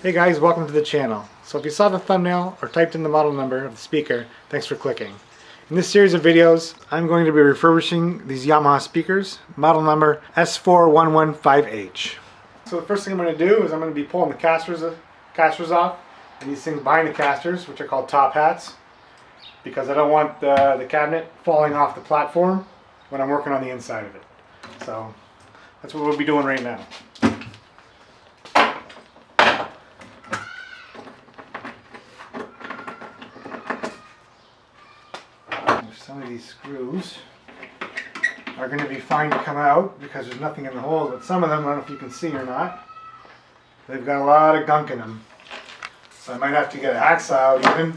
Hey guys, welcome to the channel. So if you saw the thumbnail or typed in the model number of the speaker, thanks for clicking. In this series of videos, I'm going to be refurbishing these Yamaha speakers, model number S4115H. So the first thing I'm going to do is I'm going to be pulling the casters off, and these things behind the casters, which are called top hats, because I don't want the cabinet falling off the platform when I'm working on the inside of it. So that's what we'll be doing right now. Some of these screws are going to be fine to come out because there's nothing in the holes, but some of them, I don't know if you can see or not, they've got a lot of gunk in them. So I might have to get a hacksaw out even.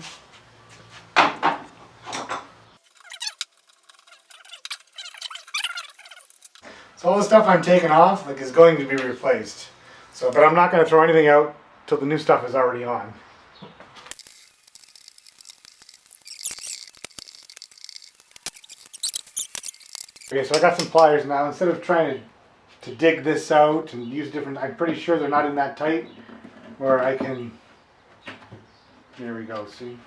So all the stuff I'm taking off is going to be replaced. But I'm not going to throw anything out till the new stuff is already on. Okay, so I got some pliers now. Instead of trying to dig this out and use different, I'm pretty sure they're not in that tight where I can, there we go, see?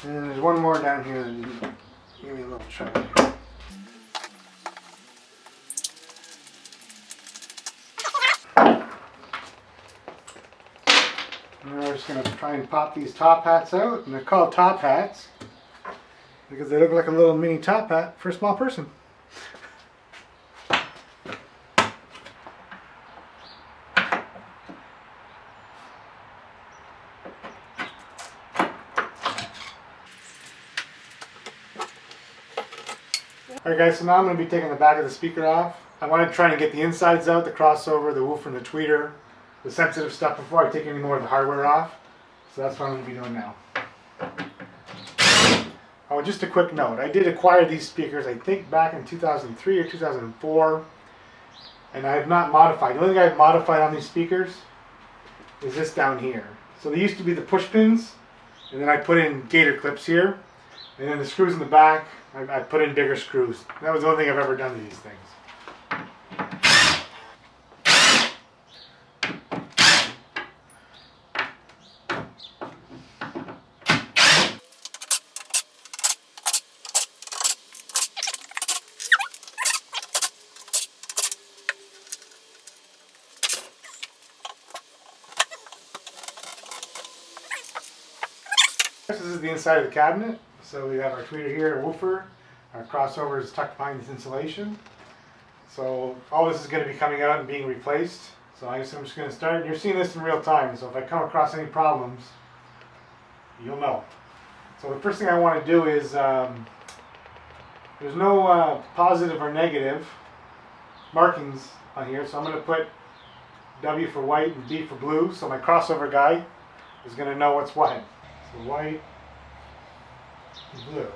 And there's one more down here that you give me a little try. And we're just going to try and pop these top hats out, and they're called top hats because they look like a little mini top hat for a small person. Alright guys, so now I'm going to be taking the back of the speaker off. I want to try and get the insides out, the crossover, the woofer and the tweeter, the sensitive stuff before I take any more of the hardware off. So that's what I'm going to be doing now. Oh, just a quick note. I did acquire these speakers, I think back in 2003 or 2004, and I have not modified. The only thing I've modified on these speakers is this down here. So they used to be the push pins, and then I put in gator clips here, and then the screws in the back, I put in bigger screws. That was the only thing I've ever done to these things. This is the inside of the cabinet. So we have our tweeter here, a woofer. Our crossover is tucked behind this insulation. So all this is going to be coming out and being replaced. So I guess I'm just going to start. You're seeing this in real time, so if I come across any problems, you'll know. So the first thing I want to do is, there's no positive or negative markings on here, so I'm going to put W for white and B for blue, so my crossover guy is going to know what's what. So white, blue.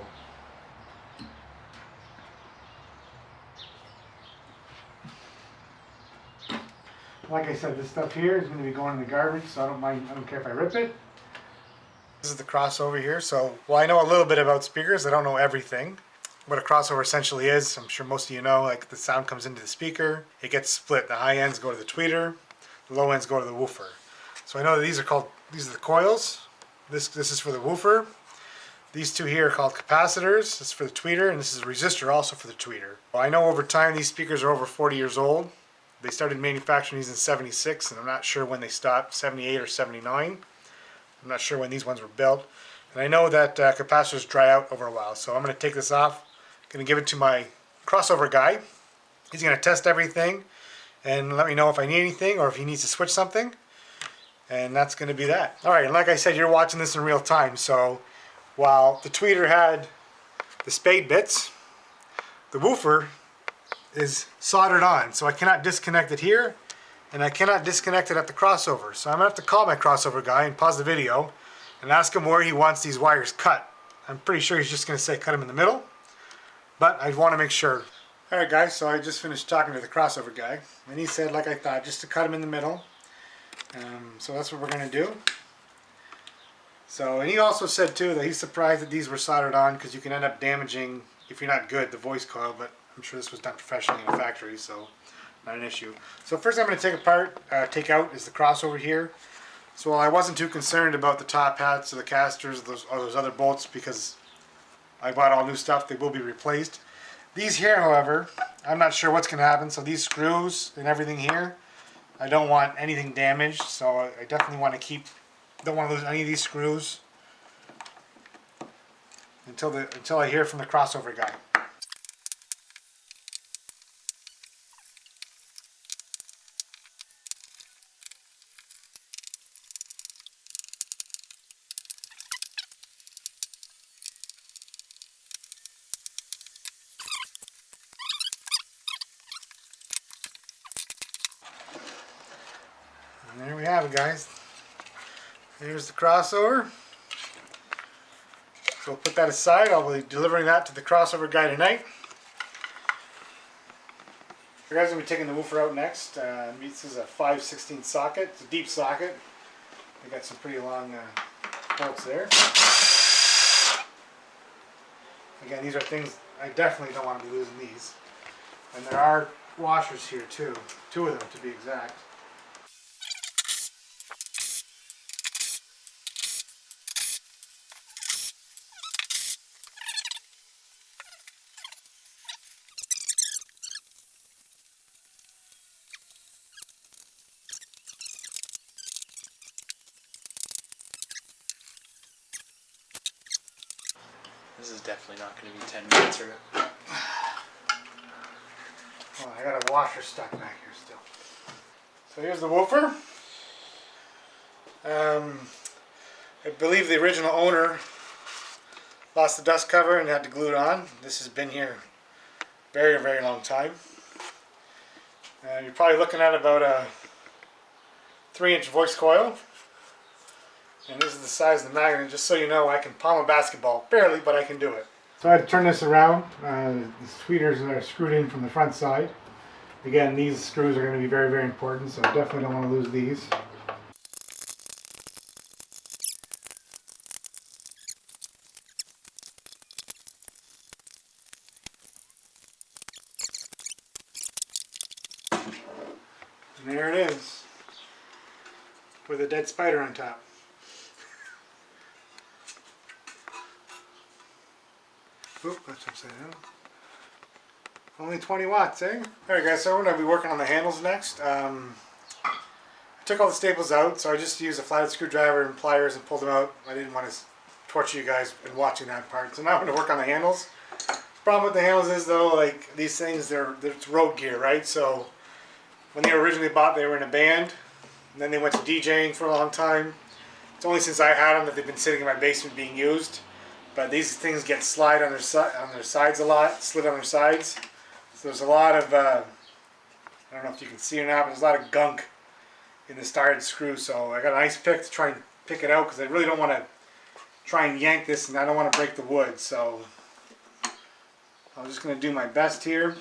Like I said, this stuff here is going to be going in the garbage, so I don't care if I rip it. This is the crossover here, so, well, I know a little bit about speakers, I don't know everything. What a crossover essentially is, I'm sure most of you know, like the sound comes into the speaker, it gets split. The high ends go to the tweeter, the low ends go to the woofer. So I know that these are the coils. This is for the woofer. These two here are called capacitors. This is for the tweeter, and this is a resistor also for the tweeter. Well, I know over time these speakers are over 40 years old. They started manufacturing these in 76, and I'm not sure when they stopped, 78 or 79. I'm not sure when these ones were built. And I know that capacitors dry out over a while, so I'm going to take this off. I'm going to give it to my crossover guy. He's going to test everything and let me know if I need anything or if he needs to switch something. And that's going to be that. Alright, and like I said, you're watching this in real time, so while the tweeter had the spade bits, the woofer is soldered on, so I cannot disconnect it here, and I cannot disconnect it at the crossover. So I'm going to have to call my crossover guy and pause the video and ask him where he wants these wires cut. I'm pretty sure he's just going to say cut them in the middle, but I want to make sure. Alright guys, so I just finished talking to the crossover guy, and he said, like I thought, just to cut them in the middle. So that's what we're going to do. So, and he also said too that he's surprised that these were soldered on because you can end up damaging, if you're not good, the voice coil, but I'm sure this was done professionally in a factory, so not an issue. So first I'm going to take apart, take out is the crossover here. So while I wasn't too concerned about the top hats or the casters or those other bolts because I bought all new stuff, they will be replaced. These here, however, I'm not sure what's going to happen. So these screws and everything here, I don't want anything damaged. So I definitely want to keep, don't want to lose any of these screws until I hear from the crossover guy. And there we have it, guys. Here's the crossover. So we'll put that aside. I'll be delivering that to the crossover guy tonight. You guys will be taking the woofer out next. This is a 5/16 socket. It's a deep socket. I got some pretty long bolts there. Again, these are things I definitely don't want to be losing these. And there are washers here too. 2 of them to be exact. This is definitely not going to be 10 minutes or... Oh, I got a washer stuck back here still. So here's the woofer. I believe the original owner lost the dust cover and had to glue it on. This has been here a very, very long time. You're probably looking at about a 3-inch voice coil. And this is the size of the magnet. Just so you know, I can palm a basketball. Barely, but I can do it. So I had to turn this around. The tweeters are screwed in from the front side. Again, these screws are going to be very, very important, so I definitely don't want to lose these. And there it is, with a dead spider on top. Oop, that's upside down. Only 20 watts, eh? Alright guys, so we're going to be working on the handles next. I took all the staples out, so I just used a flathead screwdriver and pliers and pulled them out. I didn't want to torture you guys in watching that part. So now I'm going to work on the handles. The problem with the handles is though, like these things, it's road gear, right? So when they were originally bought, they were in a band. And then they went to DJing for a long time. It's only since I had them that they've been sitting in my basement being used. But these things get slid on their sides a lot, slid on their sides. So there's a lot of, I don't know if you can see or not, but there's a lot of gunk in the started screw. So I got an ice pick to try and pick it out because I really don't want to try and yank this and I don't want to break the wood. So I'm just going to do my best here.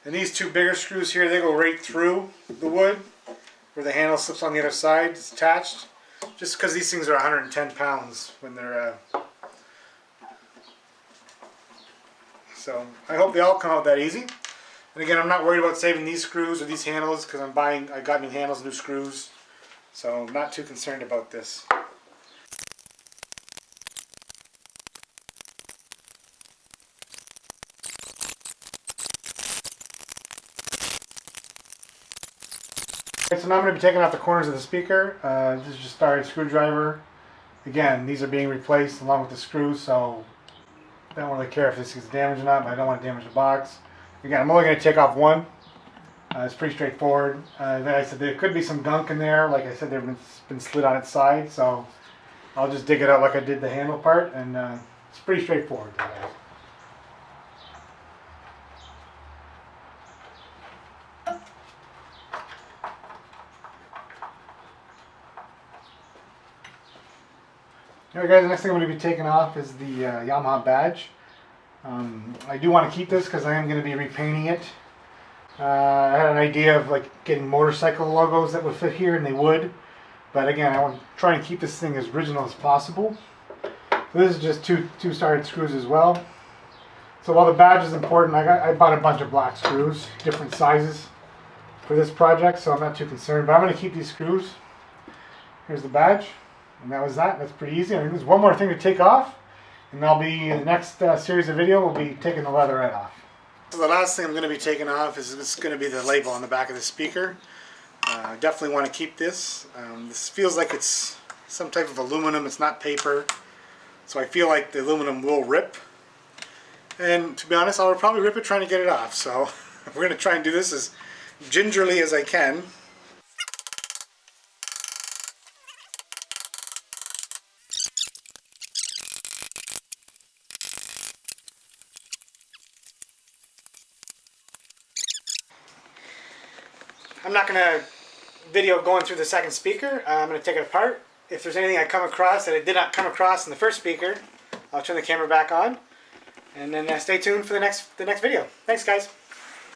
And these 2 bigger screws here, they go right through the wood where the handle slips on the other side. It's attached. Just because these things are 110 pounds when they're... So I hope they all come out that easy. And again, I'm not worried about saving these screws or these handles because I got new handles, new screws. So I'm not too concerned about this. Okay, so now I'm going to be taking out the corners of the speaker. This is just a started screwdriver. Again, these are being replaced along with the screws, so I don't really care if this gets damaged or not, but I don't want to damage the box. Again, I'm only going to take off one. It's pretty straightforward. Like I said, there could be some gunk in there. Like I said, they've been slid on its side, so I'll just dig it out like I did the handle part, and it's pretty straightforward. Alright guys, the next thing I'm going to be taking off is the Yamaha badge. I do want to keep this because I am going to be repainting it. I had an idea of like getting motorcycle logos that would fit here, and they would. But again, I want to try and keep this thing as original as possible. So this is just two-sided screws as well. So while the badge is important, I bought a bunch of black screws, different sizes for this project, so I'm not too concerned. But I'm going to keep these screws. Here's the badge, and that was that. That's pretty easy. I think there's one more thing to take off, and I'll be in the next series of video. We'll be taking the leatherette off. So the last thing I'm going to be taking off is going to be the label on the back of the speaker. I definitely want to keep this. This feels like it's some type of aluminum. It's not paper, so I feel like the aluminum will rip. And to be honest, I'll probably rip it trying to get it off. So we're going to try and do this as gingerly as I can. I'm not going to video going through the second speaker. I'm going to take it apart. If there's anything I come across that I did not come across in the first speaker, I'll turn the camera back on. And then stay tuned for the next video. Thanks, guys.